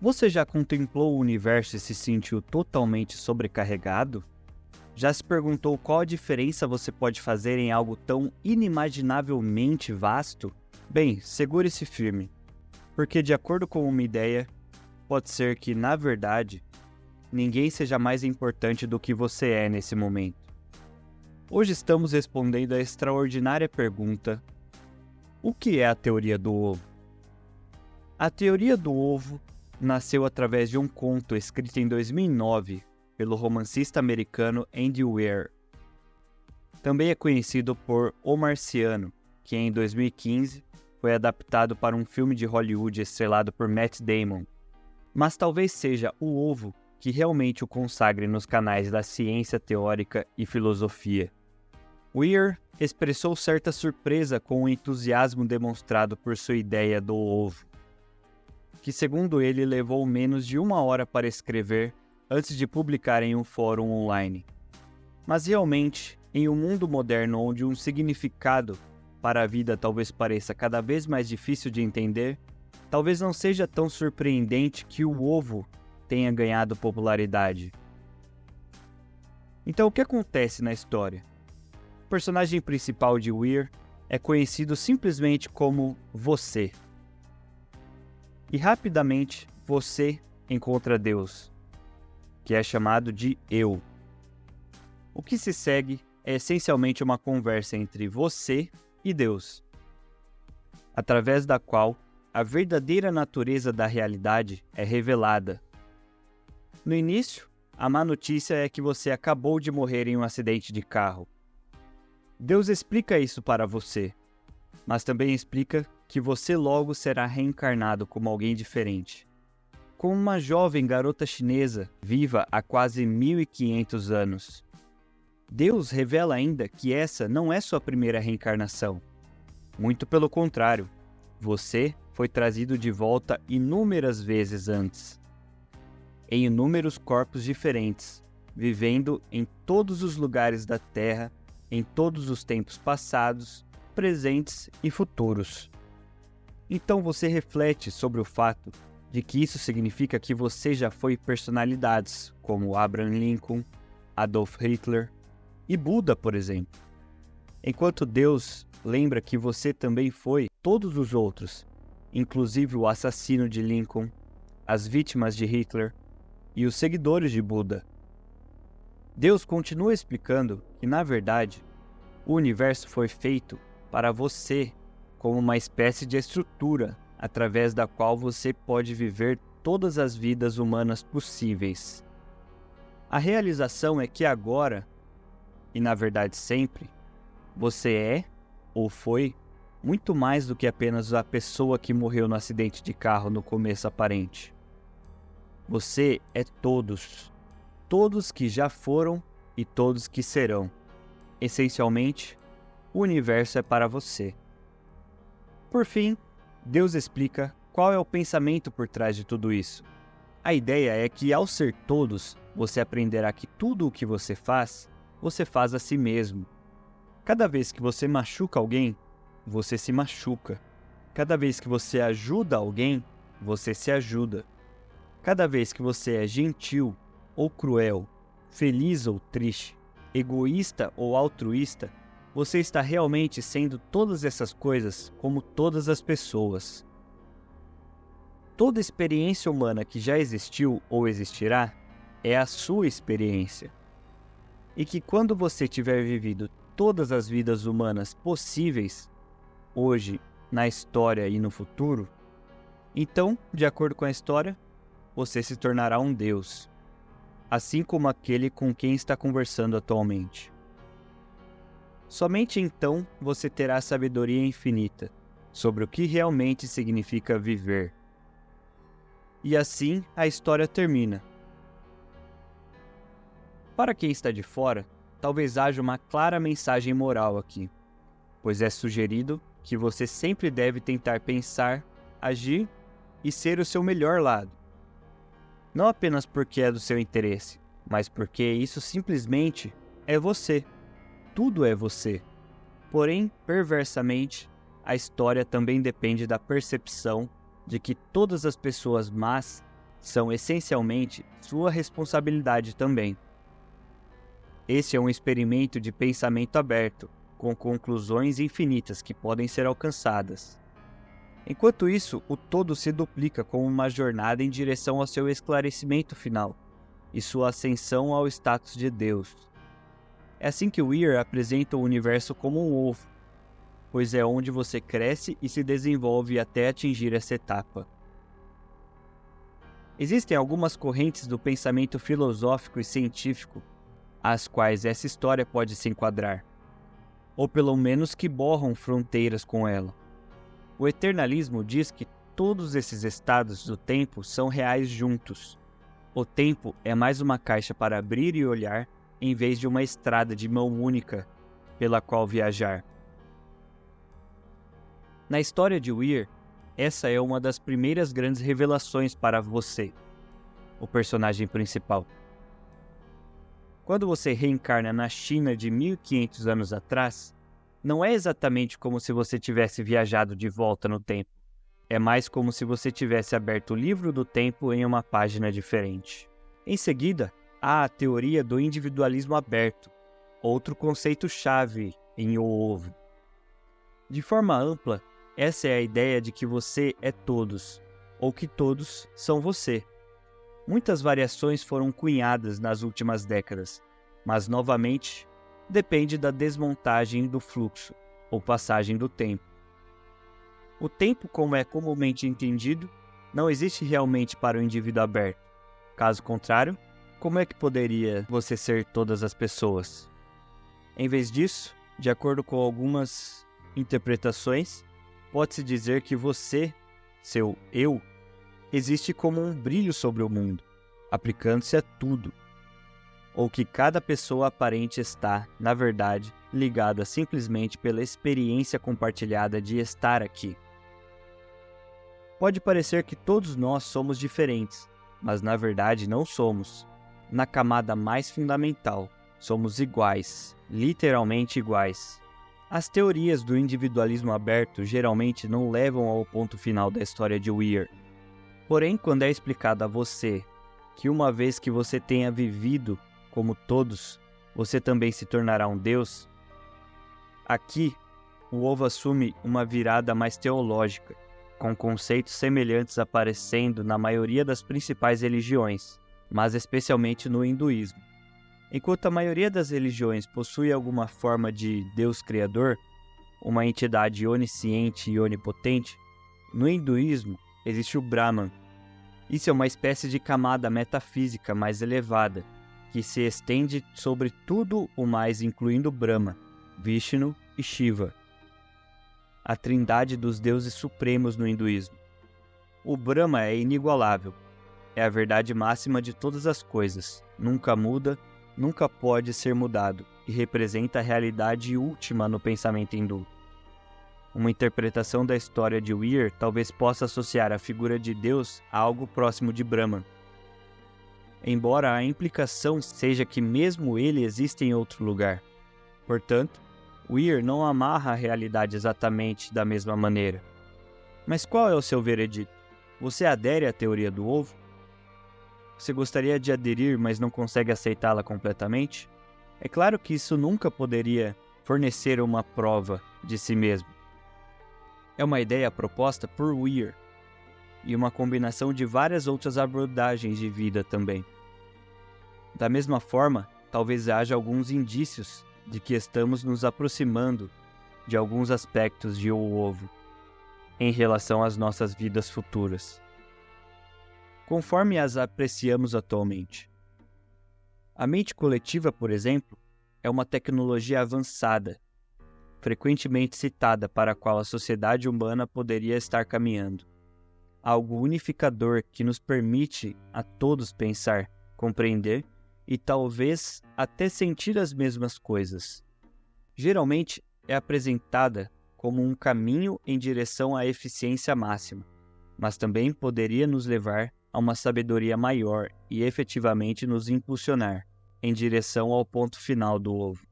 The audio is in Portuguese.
Você já contemplou o universo e se sentiu totalmente sobrecarregado? Já se perguntou qual a diferença você pode fazer em algo tão inimaginavelmente vasto? Bem, segure-se firme, porque de acordo com uma ideia, pode ser que, na verdade, ninguém seja mais importante do que você é nesse momento. Hoje estamos respondendo a extraordinária pergunta: o que é a teoria do ovo? A teoria do ovo nasceu através de um conto escrito em 2009 pelo romancista americano Andy Weir. Também é conhecido por O Marciano, que em 2015 foi adaptado para um filme de Hollywood estrelado por Matt Damon. Mas talvez seja o ovo que realmente o consagre nos canais da ciência teórica e filosofia. Weir expressou certa surpresa com o entusiasmo demonstrado por sua ideia do ovo, que segundo ele levou menos de 1 hora para escrever antes de publicar em um fórum online. Mas realmente, em um mundo moderno onde um significado para a vida talvez pareça cada vez mais difícil de entender, talvez não seja tão surpreendente que o ovo tenha ganhado popularidade. Então o que acontece na história? O personagem principal de Weir é conhecido simplesmente como Você. E rapidamente você encontra Deus, que é chamado de Eu. O que se segue é essencialmente uma conversa entre você e Deus, através da qual a verdadeira natureza da realidade é revelada. No início, a má notícia é que você acabou de morrer em um acidente de carro. Deus explica isso para você, mas também explica que você logo será reencarnado como alguém diferente. Como uma jovem garota chinesa viva há quase 1500 anos. Deus revela ainda que essa não é sua primeira reencarnação. Muito pelo contrário, você foi trazido de volta inúmeras vezes antes, em inúmeros corpos diferentes, vivendo em todos os lugares da Terra, em todos os tempos passados, presentes e futuros. Então você reflete sobre o fato de que isso significa que você já foi personalidades como Abraham Lincoln, Adolf Hitler e Buda, por exemplo. Enquanto Deus lembra que você também foi todos os outros, inclusive o assassino de Lincoln, as vítimas de Hitler e os seguidores de Buda. Deus continua explicando que, na verdade, o universo foi feito para você como uma espécie de estrutura através da qual você pode viver todas as vidas humanas possíveis. A realização é que agora, e na verdade sempre, você é ou foi muito mais do que apenas a pessoa que morreu no acidente de carro no começo aparente. Você é todos, todos que já foram e todos que serão. Essencialmente, o universo é para você. Por fim, Deus explica qual é o pensamento por trás de tudo isso. A ideia é que, ao ser todos, você aprenderá que tudo o que você faz a si mesmo. Cada vez que você machuca alguém, você se machuca. Cada vez que você ajuda alguém, você se ajuda. Cada vez que você é gentil ou cruel, feliz ou triste, egoísta ou altruísta, você está realmente sendo todas essas coisas como todas as pessoas. Toda experiência humana que já existiu ou existirá é a sua experiência. E que quando você tiver vivido todas as vidas humanas possíveis, hoje, na história e no futuro, então, de acordo com a história, você se tornará um Deus, assim como aquele com quem está conversando atualmente. Somente então você terá sabedoria infinita sobre o que realmente significa viver. E assim a história termina. Para quem está de fora, talvez haja uma clara mensagem moral aqui, pois é sugerido que você sempre deve tentar pensar, agir e ser o seu melhor lado. Não apenas porque é do seu interesse, mas porque isso simplesmente é você. Tudo é você. Porém, perversamente, a história também depende da percepção de que todas as pessoas más são essencialmente sua responsabilidade também. Esse é um experimento de pensamento aberto, com conclusões infinitas que podem ser alcançadas. Enquanto isso, o todo se duplica como uma jornada em direção ao seu esclarecimento final e sua ascensão ao status de Deus. É assim que Weir apresenta o universo como um ovo, pois é onde você cresce e se desenvolve até atingir essa etapa. Existem algumas correntes do pensamento filosófico e científico às quais essa história pode se enquadrar, ou pelo menos que borram fronteiras com ela. O eternalismo diz que todos esses estados do tempo são reais juntos. O tempo é mais uma caixa para abrir e olhar, em vez de uma estrada de mão única pela qual viajar. Na história de Weir, essa é uma das primeiras grandes revelações para você, o personagem principal. Quando você reencarna na China de 1500 anos atrás, não é exatamente como se você tivesse viajado de volta no tempo. É mais como se você tivesse aberto o livro do tempo em uma página diferente. Em seguida, há a teoria do individualismo aberto, outro conceito-chave em O Ovo. De forma ampla, essa é a ideia de que você é todos, ou que todos são você. Muitas variações foram cunhadas nas últimas décadas, mas novamente depende da desmontagem do fluxo, ou passagem do tempo. O tempo, como é comumente entendido, não existe realmente para o indivíduo aberto. Caso contrário, como é que poderia você ser todas as pessoas? Em vez disso, de acordo com algumas interpretações, pode-se dizer que você, seu eu, existe como um brilho sobre o mundo, aplicando-se a tudo. Ou que cada pessoa aparente está, na verdade, ligada simplesmente pela experiência compartilhada de estar aqui. Pode parecer que todos nós somos diferentes, mas na verdade não somos. Na camada mais fundamental, somos iguais, literalmente iguais. As teorias do individualismo aberto geralmente não levam ao ponto final da história de Weir. Porém, quando é explicado a você que uma vez que você tenha vivido como todos, você também se tornará um Deus, aqui o ovo assume uma virada mais teológica, com conceitos semelhantes aparecendo na maioria das principais religiões, mas especialmente no hinduísmo. Enquanto a maioria das religiões possui alguma forma de Deus Criador, uma entidade onisciente e onipotente, no hinduísmo existe o Brahman. Isso é uma espécie de camada metafísica mais elevada, que se estende sobre tudo o mais, incluindo Brahma, Vishnu e Shiva, a trindade dos deuses supremos no hinduísmo. O Brahma é inigualável, é a verdade máxima de todas as coisas, nunca muda, nunca pode ser mudado e representa a realidade última no pensamento hindu. Uma interpretação da história de Weir talvez possa associar a figura de Deus a algo próximo de Brahman, embora a implicação seja que mesmo ele existe em outro lugar. Portanto, Weir não amarra a realidade exatamente da mesma maneira. Mas qual é o seu veredito? Você adere à teoria do ovo? Você gostaria de aderir, mas não consegue aceitá-la completamente? É claro que isso nunca poderia fornecer uma prova de si mesmo. É uma ideia proposta por Weir, e uma combinação de várias outras abordagens de vida também. Da mesma forma, talvez haja alguns indícios de que estamos nos aproximando de alguns aspectos de O Ovo em relação às nossas vidas futuras, conforme as apreciamos atualmente. A mente coletiva, por exemplo, é uma tecnologia avançada, frequentemente citada para a qual a sociedade humana poderia estar caminhando. Algo unificador que nos permite a todos pensar, compreender e talvez até sentir as mesmas coisas. Geralmente é apresentada como um caminho em direção à eficiência máxima, mas também poderia nos levar a uma sabedoria maior e efetivamente nos impulsionar em direção ao ponto final do ovo.